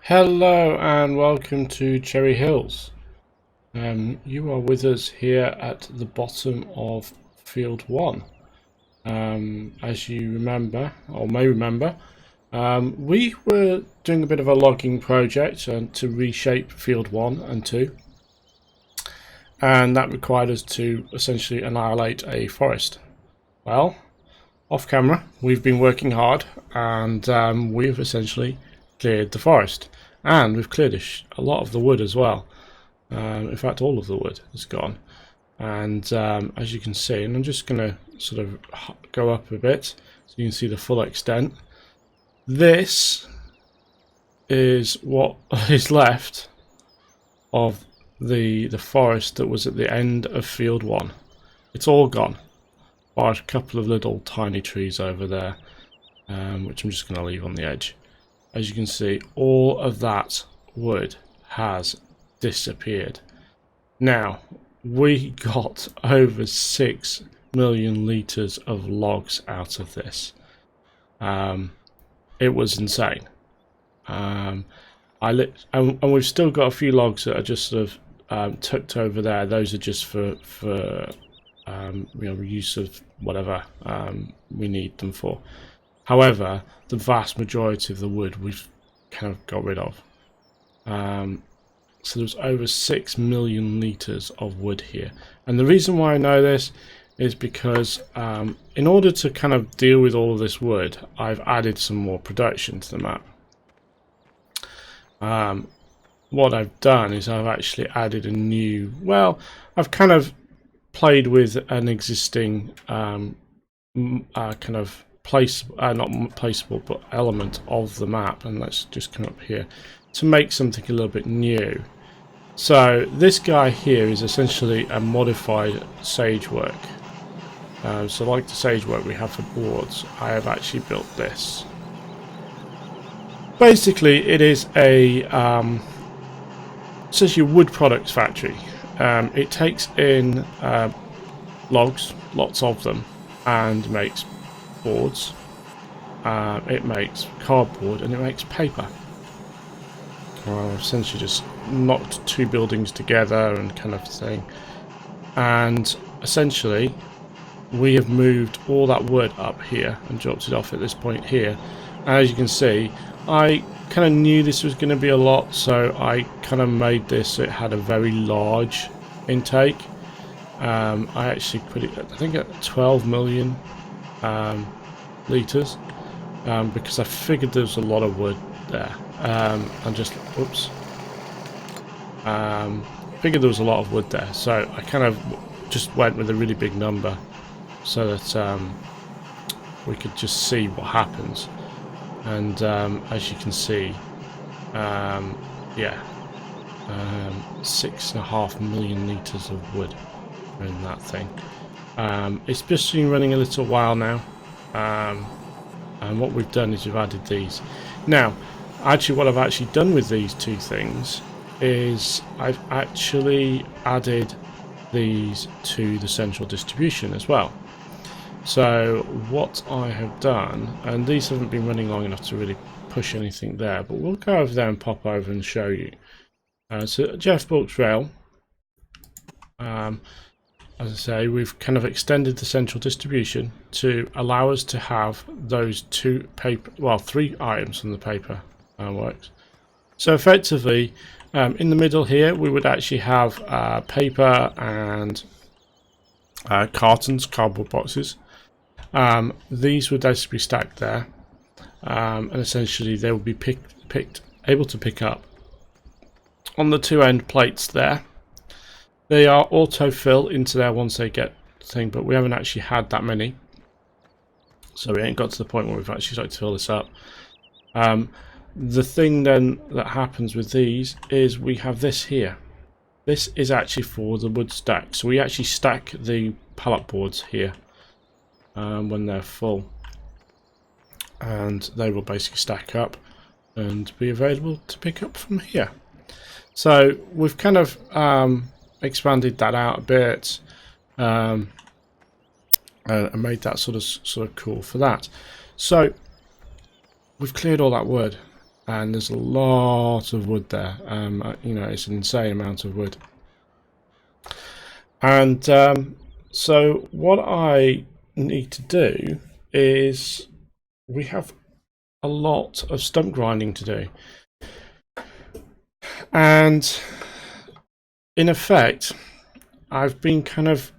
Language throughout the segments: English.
Hello and welcome to Cherry Hills. You are with us here at the bottom of Field 1. As you remember, or may remember, we were doing a bit of a logging project to reshape Field 1 and 2. And that required us to essentially annihilate a forest. Well, off camera, we've been working hard and we've essentially cleared the forest. And we've cleared a lot of the wood as well. In fact, all of the wood is gone. And as you can see, and I'm just going to sort of go up a bit so you can see the full extent. This is what is left of the forest that was at the end of Field 1. It's all gone. Bar a couple of little tiny trees over there, which I'm just going to leave on the edge. As you can see, all of that wood has disappeared. Now, we got over 6 million litres of logs out of this. It was insane. And we've still got a few logs that are just sort of tucked over there. Those are just for use of whatever we need them for. However, the vast majority of the wood we've kind of got rid of. So there's over 6 million litres of wood here. And the reason why I know this is because in order to kind of deal with all of this wood, I've added some more production to the map. What I've done is I've actually added a new, well, I've kind of played with an existing kind of not placeable but element of the map, and let's just come up here to make something a little bit new. So this guy here is essentially a modified sage work. So like the sage work we have for boards, I have actually built this. Basically it is essentially a wood products factory. It takes in logs, lots of them, and makes boards, it makes cardboard, and it makes paper. Essentially just knocked two buildings together and kind of thing. And essentially we have moved all that wood up here and dropped it off at this point here. And as you can see, I kind of knew this was going to be a lot, so I kind of made this so it had a very large intake. I actually put it, I think, at 12 million litres, because I figured there was a lot of wood there. And just, whoops, figured there was a lot of wood there, so I kind of just went with a really big number so that we could just see what happens. And as you can see, 6.5 million litres of wood in that thing. It's just been running a little while now, and what we've done is we've added these. Now, actually what I've actually done with these two things is I've actually added these to the central distribution as well. So what I have done, and these haven't been running long enough to really push anything there, but we'll go over there and pop over and show you. So Jeff Bulk's rail, as I say, we've kind of extended the central distribution to allow us to have those three items from the paper works. So effectively, in the middle here, we would actually have paper and cartons, cardboard boxes. These would actually be stacked there, and essentially they would be able to pick up on the two end plates there. They are auto-fill into there once they get the thing, but we haven't actually had that many, so we ain't got to the point where we've actually started to fill this up. The thing then that happens with these is we have this here. This is actually for the wood stack, so we actually stack the pallet boards here when they're full, and they will basically stack up and be available to pick up from here. So we've kind of expanded that out a bit, and made that sort of cool for that. So we've cleared all that wood. and there's a lot of wood there. You know, it's an insane amount of wood. And so what I need to do is, we have a lot of stump grinding to do, and in effect I've been kind of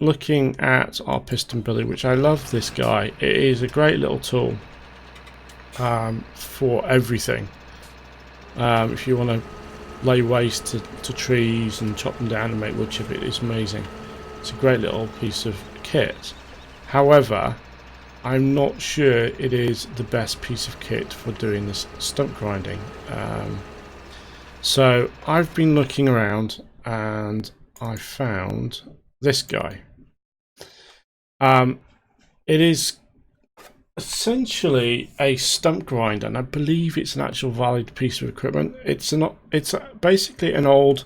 looking at our piston pulley, which I love. This guy, it is a great little tool for everything. If you want to lay waste to trees and chop them down and make wood chip, it is amazing. It's a great little piece of kit. However, I'm not sure it is the best piece of kit for doing this stump grinding. So I've been looking around and I found this guy. It is essentially a stump grinder, and I believe it's an actual valid piece of equipment. It's basically an old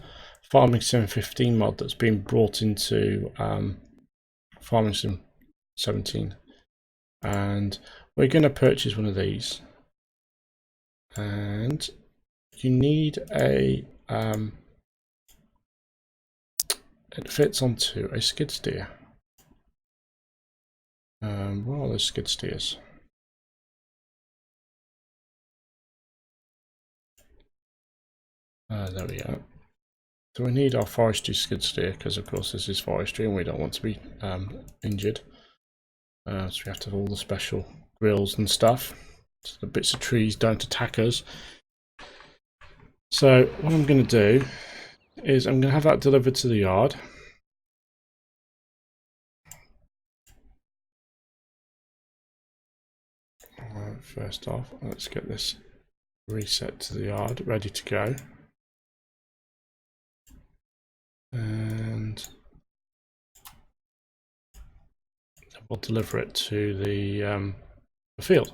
Farming Sim 15 mod that's been brought into Farming Sim 17, and we're going to purchase one of these. And you need a it fits onto a skid steer. Where are those skid steers? There we go. So we need our forestry skid steer, because of course this is forestry and we don't want to be injured. So we have to have all the special grills and stuff, so the bits of trees don't attack us. So what I'm going to do is I'm going to have that delivered to the yard. Alright, first off, let's get this reset to the yard, ready to go. And we'll deliver it to the field.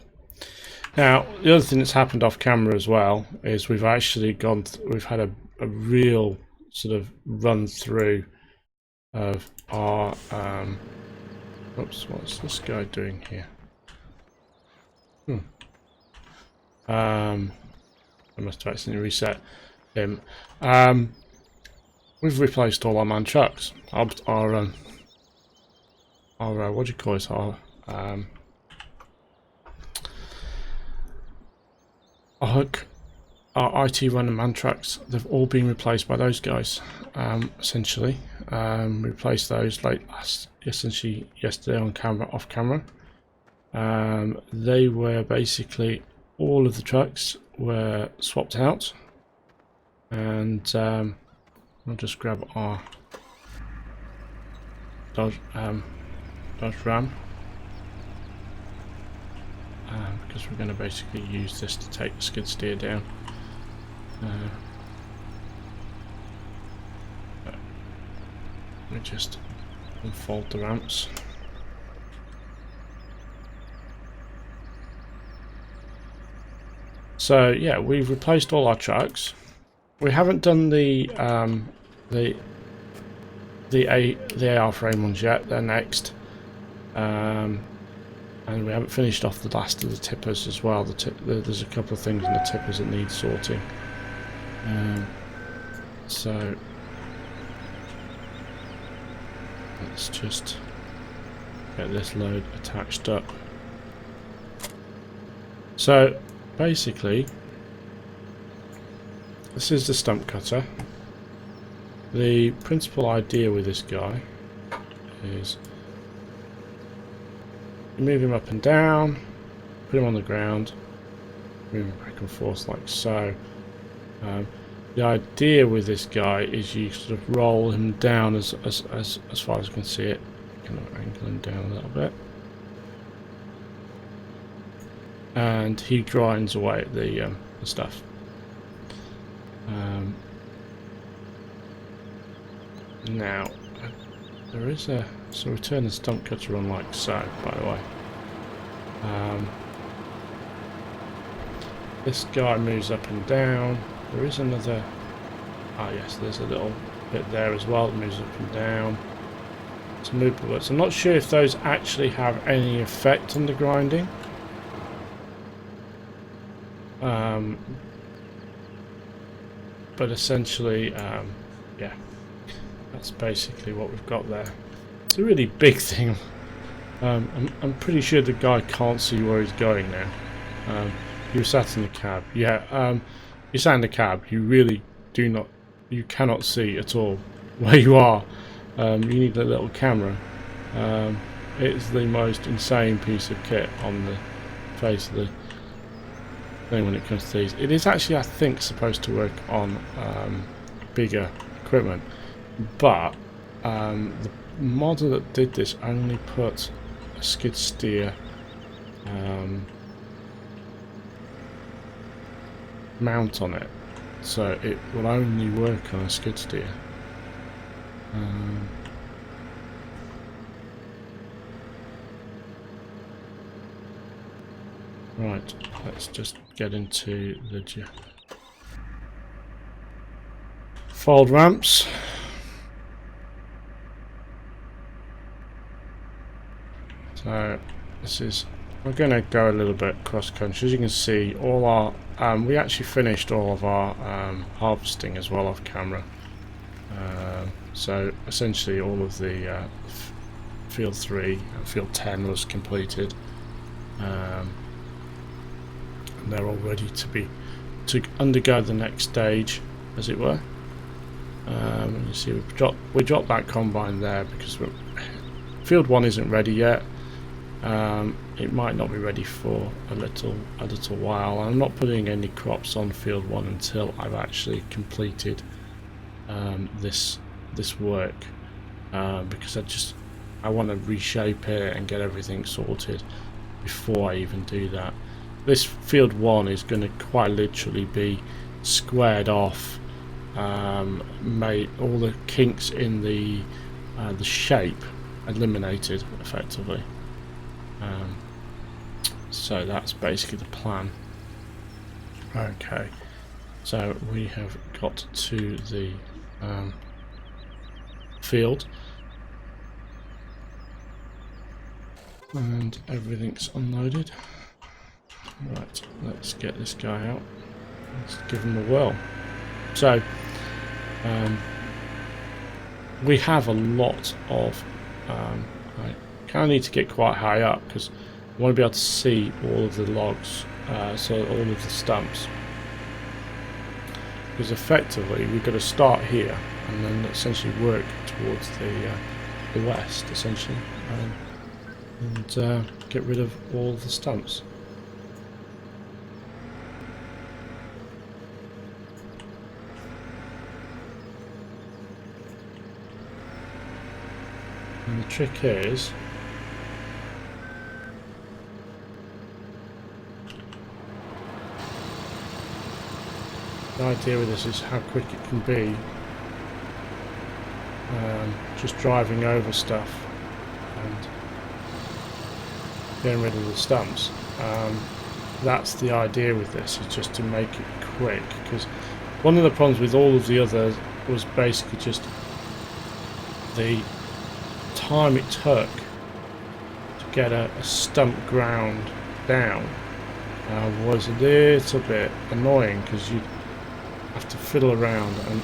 Now, the other thing that's happened off camera as well is we've actually we've had a real sort of run through of our oops, what's this guy doing here? I must have accidentally reset him. We've replaced all our man trucks. Our what do you call it? Our IT run and man trucks. They've all been replaced by those guys. Essentially, we replaced those essentially yesterday on camera, off camera. They were basically, all of the trucks were swapped out, and I'll just grab our Dodge Ram, because we're going to basically use this to take the skid steer down. Let me just unfold the ramps. So yeah, we've replaced all our trucks. We haven't done the AR frame ones yet. They're next, and we haven't finished off the last of the tippers as well. There's a couple of things in the tippers that need sorting. So let's just get this load attached up. So basically, this is the stump cutter. The principal idea with this guy is you move him up and down, put him on the ground, move him back and forth like so. The idea with this guy is you sort of roll him down as far as you can see it. Kind of angle him down a little bit, and he grinds away at the stuff. Now there is so we turn the stump cutter on like so, by the way. This guy moves up and down. There is another, yes, there's a little bit there as well that moves up and down. It's movable. I'm not sure if those actually have any effect on the grinding. But essentially, yeah, that's basically what we've got there. It's a really big thing. I'm pretty sure the guy can't see where he's going now. You sat in the cab. Yeah, you sat in the cab. You really do not, you cannot see at all where you are. You need a little camera. It's the most insane piece of kit on the face of the thing when it comes to these. It is actually, I think, supposed to work on bigger equipment, but the model that did this only put a skid steer mount on it, so it will only work on a skid steer. Right, let's just get into the fold ramps. So this is, we're going to go a little bit cross country. As you can see, all our we actually finished all of our harvesting as well off camera. So essentially all of the field 3 and field 10 was completed. They're all ready to undergo the next stage, as it were. You see, we dropped that combine there because field 1 isn't ready yet. It might not be ready for a little while. I'm not putting any crops on field 1 until I've actually completed this work, because I want to reshape it and get everything sorted before I even do that. This field 1 is going to quite literally be squared off, made all the kinks in the shape eliminated effectively. So that's basically the plan. Okay, so we have got to the field and everything's unloaded. Right, let's get this guy out. Let's give him a whirl. So, we have a lot of. I kind of need to get quite high up because I want to be able to see all of the logs, so all of the stumps. Because effectively, we've got to start here and then essentially work towards the west, essentially, and get rid of all the stumps. And the trick is, the idea with this is how quick it can be, just driving over stuff and getting rid of the stumps. That's the idea with this, is just to make it quick, because one of the problems with all of the others was basically just the time it took to get a stump ground down was a little bit annoying, because you have to fiddle around and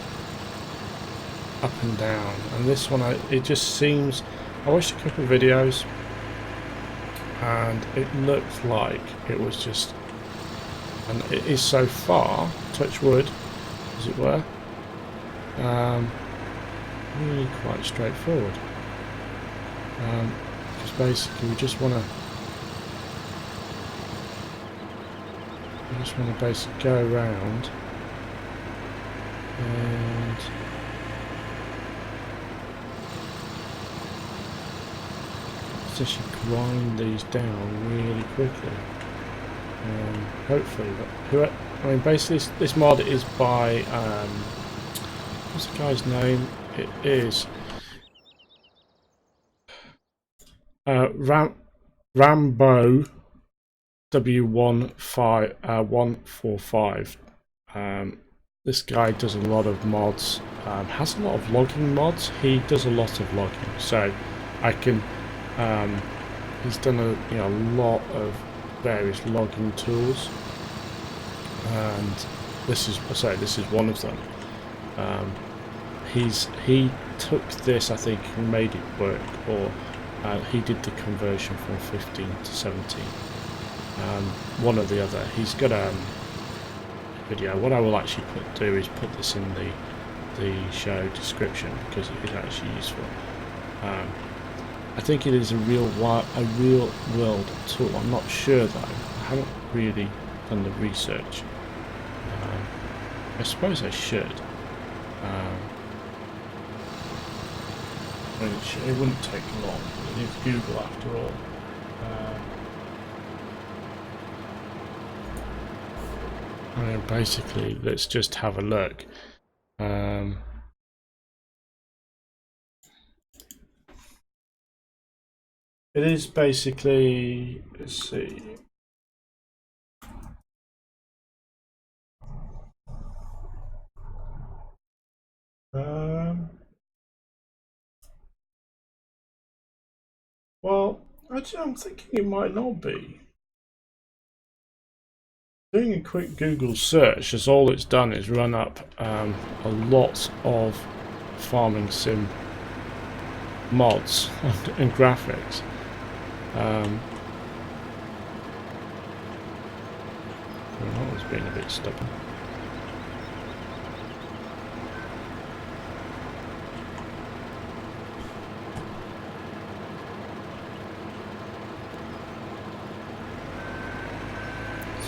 up and down. And this one, it just seems, I watched a couple of videos and it looked like it was just, and it is so far, touch wood as it were, really quite straightforward. Because basically we just want to basically go around and essentially grind these down really quickly. Hopefully, I mean, basically this mod is by what's the guy's name? It is Rambo W145. This guy does a lot of mods, has a lot of logging mods. He does a lot of logging, so I can. He's done a lot of various logging tools. and this is, I say, this is one of them. He took this, I think, and made it work, or he did the conversion from 15 to 17. One or the other. He's got a video. What I will actually do is put this in the show description because it is actually useful. I think it is a real world tool. I'm not sure though. I haven't really done the research. I suppose I should. It wouldn't take long. It is Google after all. And basically, let's just have a look. It is basically, let's see. Well, actually, I'm thinking it might not be. Doing a quick Google search, as all it's done is run up a lot of farming sim mods and graphics. That was being a bit stubborn.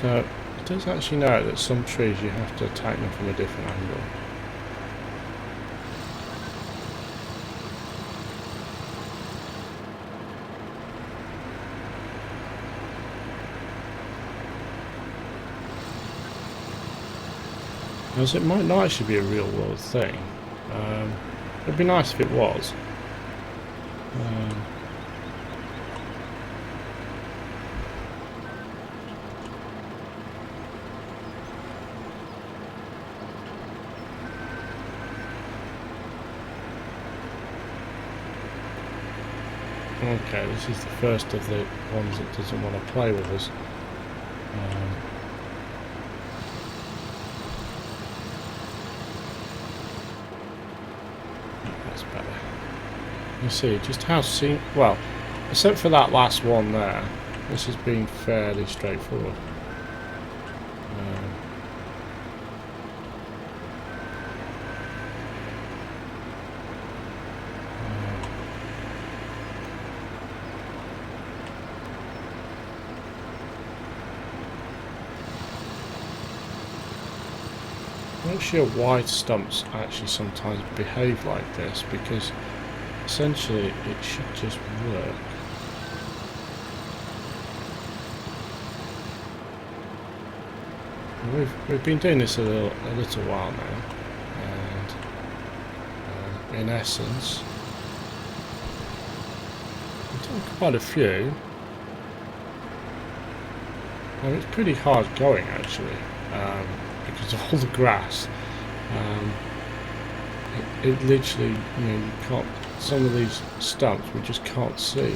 So it does actually know that some trees you have to attack them from a different angle. As it might not actually be a real world thing. It'd be nice if it was. Okay, this is the first of the ones that doesn't want to play with us. That's better. You see just how well, except for that last one there, this has been fairly straightforward. I'm not sure why stumps actually sometimes behave like this, because essentially it should just work. We've been doing this a little while now, and in essence we've done quite a few. And it's pretty hard going actually. Because of all the grass, it literally, you can't. Some of these stumps we just can't see.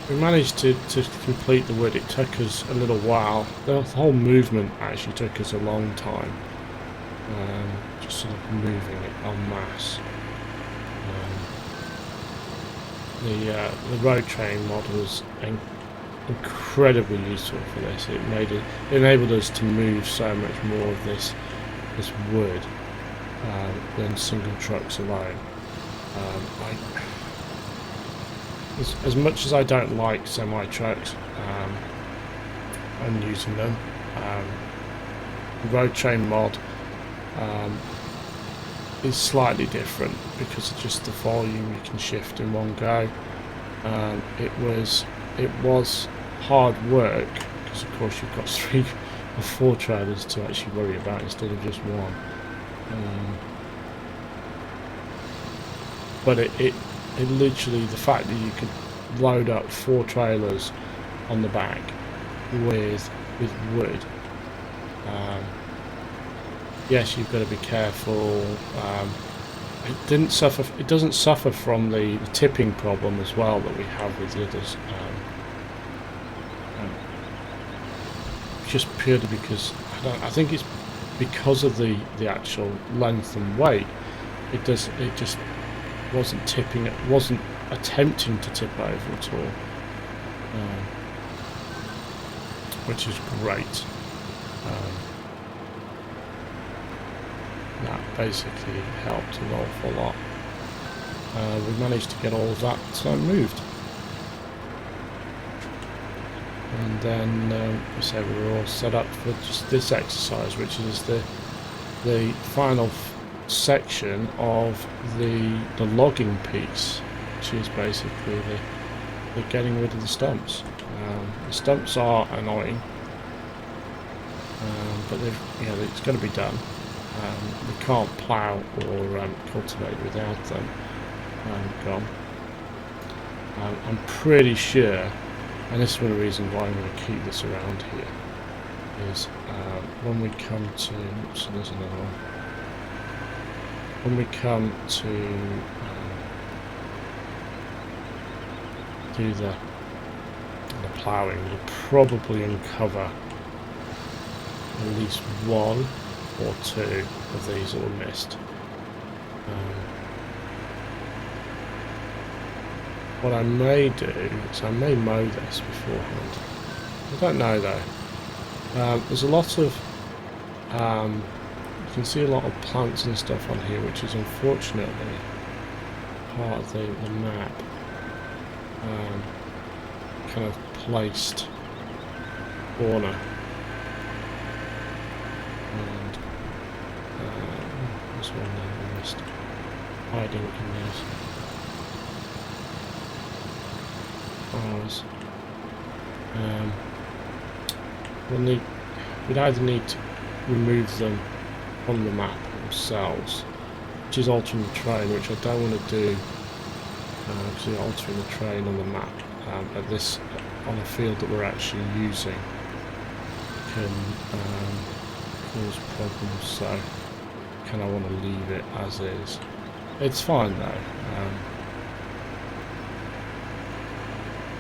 We managed to complete the wood. It took us a little while. The whole movement actually took us a long time. Just sort of moving it en masse. The road train mod was incredibly useful for this. It enabled us to move so much more of this wood than single trucks alone. As much as I don't like semi-trucks and using them, the road train mod is slightly different because of just the volume you can shift in one go. It was hard work because of course you've got 3 or 4 trailers to actually worry about instead of just one. But it literally, the fact that you could load up 4 trailers on the back with with wood. Yes, you've got to be careful. It doesn't suffer from the tipping problem as well that we have with the others. Just purely because I think it's because of the actual length and weight. It just wasn't tipping. It wasn't attempting to tip over at all, which is great. That basically helped an awful lot. We managed to get all of that moved. And then, so we were all set up for just this exercise, which is the final section of the logging piece, which is basically the getting rid of the stumps. The stumps are annoying, but it's going to be done. We can't plough or cultivate without them gone. I'm pretty sure. And this is one of the reasons why I'm going to keep this around here, is when we come to, so there's another one, when we come to do the ploughing, we'll probably uncover at least one or two of these that were missed. What I may do is I may mow this beforehand. I don't know though. There's a lot of you can see a lot of plants and stuff on here, which is unfortunately part of the map. Kind of placed corner. And there's one there we missed. Hiding in these. We'd either need to remove them from the map themselves, which is altering the terrain, which I don't want to do, because you're altering the terrain on the map at this on a field that we're actually using can cause problems. So kind of want to leave it as is. It's fine though.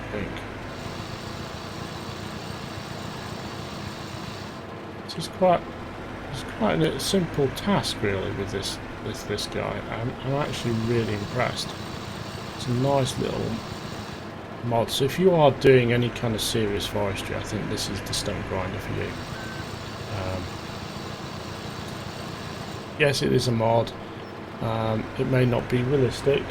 I think. It's quite a simple task really with this guy. I'm actually really impressed. It's a nice little mod. So if you are doing any kind of serious forestry, I think this is the stump grinder for you. Yes, it is a mod. It may not be realistic.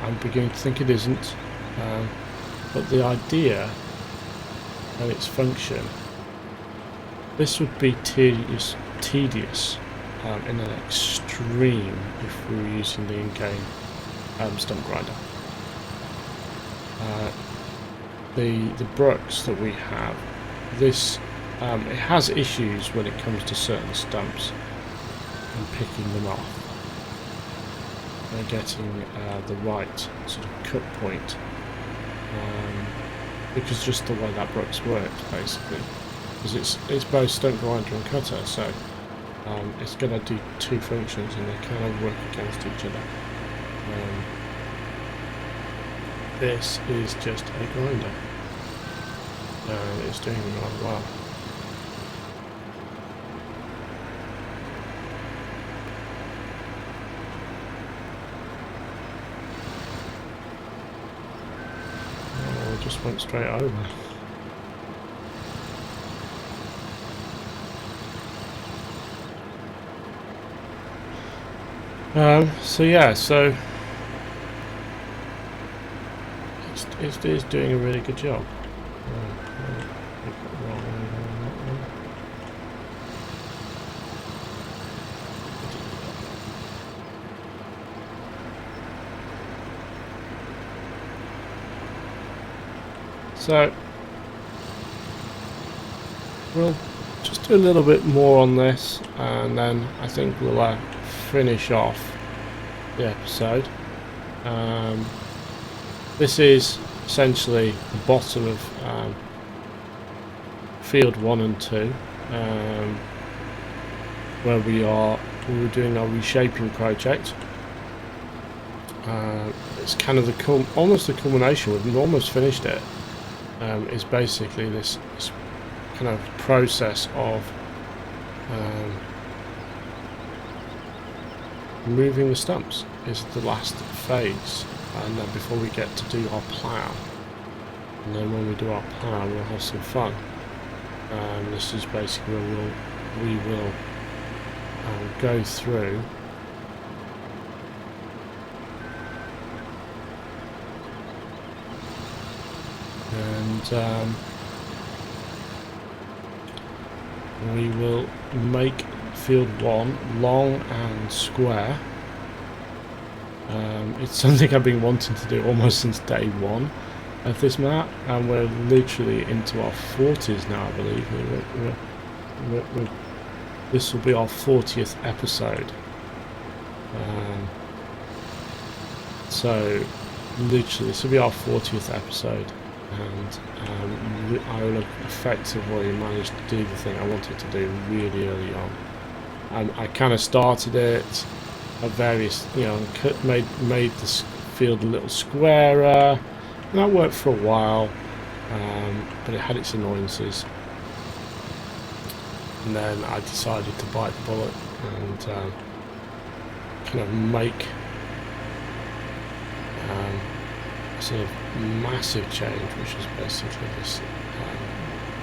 I'm beginning to think it isn't, but the idea and its function, this would be tedious in an extreme if we were using the in-game stump grinder. The brooks that we have, this it has issues when it comes to certain stumps and picking them off. Getting the right sort of cut point, because just the way that brooks works basically, because it's both stump grinder and cutter, so it's going to do two functions and they kind of work against each other. This is just a grinder and it's doing rather well. Just went straight over. So yeah, so it's doing a really good job. So we'll just do a little bit more on this, and then I think we'll finish off the episode. This is essentially the bottom of field 1 and 2, where we were doing our reshaping project. It's kind of almost the culmination. We've almost finished it. Is basically this kind of process of moving the stumps is the last phase, and then before we get to do our plough. And then when we do our plough, we'll have some fun. This is basically where we will go through and we will make field 1 long and square. It's something I've been wanting to do almost since day 1 of this map, and we're literally into our 40s now, I believe. This will be our 40th episode. So literally this will be our 40th episode, and I will have effectively managed to do the thing I wanted to do really early on. I kind of started it at various, made this field a little squarer, and that worked for a while, but it had its annoyances. And then I decided to bite the bullet and kind of make a sort of massive change, which is basically this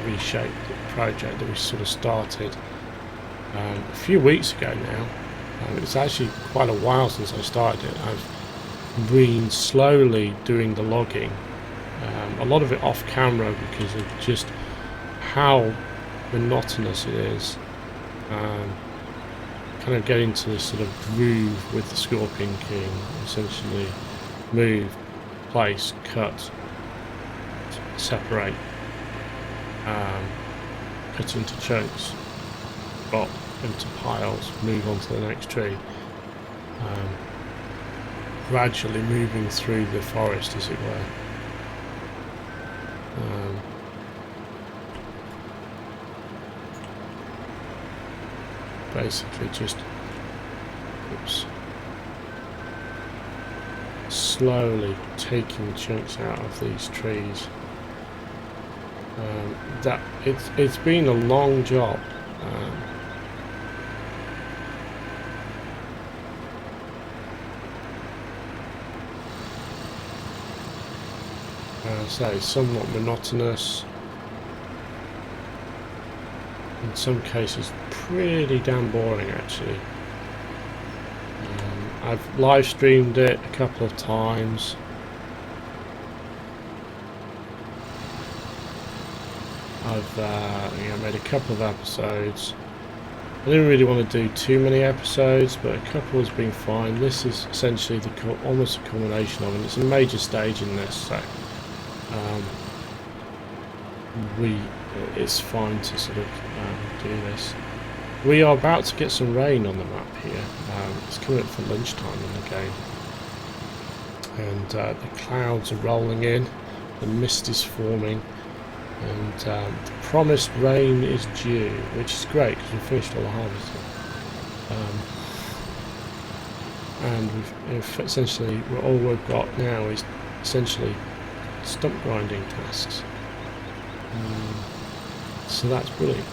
reshaped project that we sort of started a few weeks ago now. It's actually quite a while since I started it. I've been slowly doing the logging, a lot of it off camera because of just how monotonous it is. Kind of getting to this sort of groove with the Scorpion King, essentially move, place, cut, separate, cut into chunks, drop into piles, move on to the next tree, gradually moving through the forest, as it were. Basically just slowly taking chunks out of these trees. That it's been a long job. Say somewhat monotonous, in some cases pretty damn boring actually. I've live streamed it a couple of times. I've made a couple of episodes. I didn't really want to do too many episodes, but a couple has been fine. This is essentially almost a culmination of it. It's a major stage in this, so it's fine to sort of do this. We are about to get some rain on the map here. It's coming up for lunchtime in the game, and the clouds are rolling in, the mist is forming, and the promised rain is due, which is great because we've finished all the harvesting. And essentially all we've got now is essentially stump grinding tasks. So that's brilliant.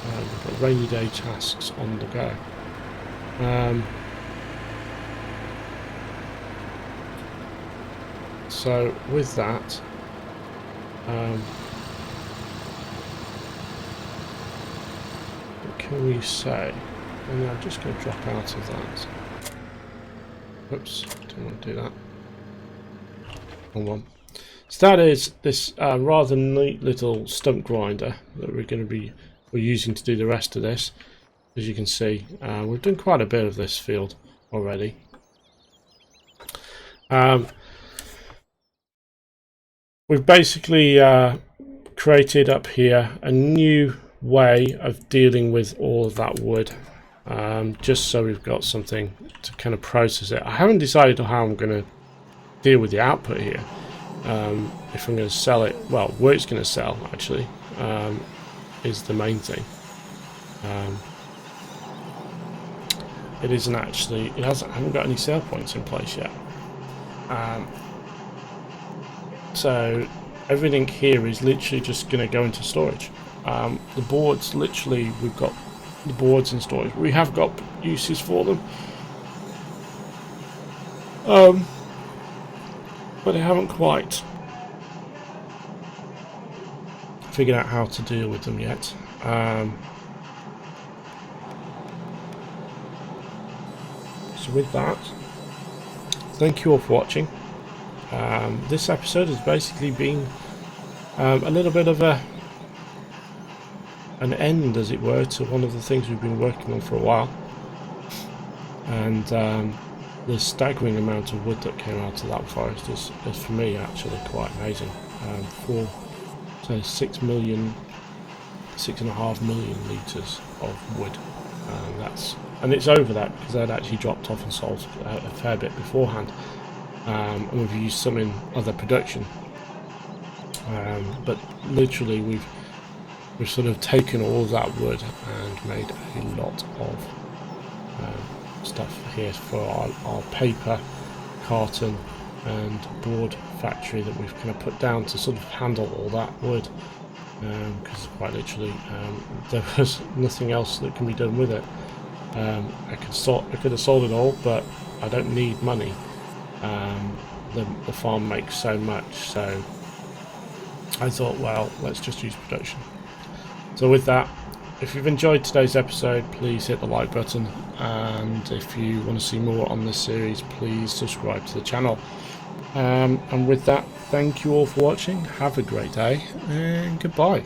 We've got rainy day tasks on the go. So with that, what can we say? And I'm just going to drop out of that. Oops, didn't want to do that. Hold on. So that is this rather neat little stump grinder that we're using to do the rest of this. As you can see, we've done quite a bit of this field already. We've basically created up here a new way of dealing with all of that wood, just so we've got something to kind of process it. I haven't decided on how I'm going to deal with the output here. If I'm going to sell it, well, where it's going to sell actually. is the main thing. It isn't actually, I haven't got any sale points in place yet. So everything here is literally just going to go into storage. The boards, literally, we've got the boards in storage. We have got uses for them. But I haven't quite figured out how to deal with them yet. So with that, thank you all for watching. This episode has basically been a little bit of an end, as it were, to one of the things we've been working on for a while. And the staggering amount of wood that came out of that forest is for me actually quite amazing. 6.5 million litres of wood. And it's over that because I'd actually dropped off and sold a fair bit beforehand, and we've used some in other production. But literally, we've sort of taken all of that wood and made a lot of stuff here for our paper, carton and board factory that we've kind of put down to sort of handle all that wood, because quite literally there was nothing else that can be done with it. I could have sold it all, but I don't need money. The farm makes so much, so I thought, well, let's just use production. So with that, if you've enjoyed today's episode, please hit the like button, and if you want to see more on this series, please subscribe to the channel. And with that, thank you all for watching, have a great day, and goodbye.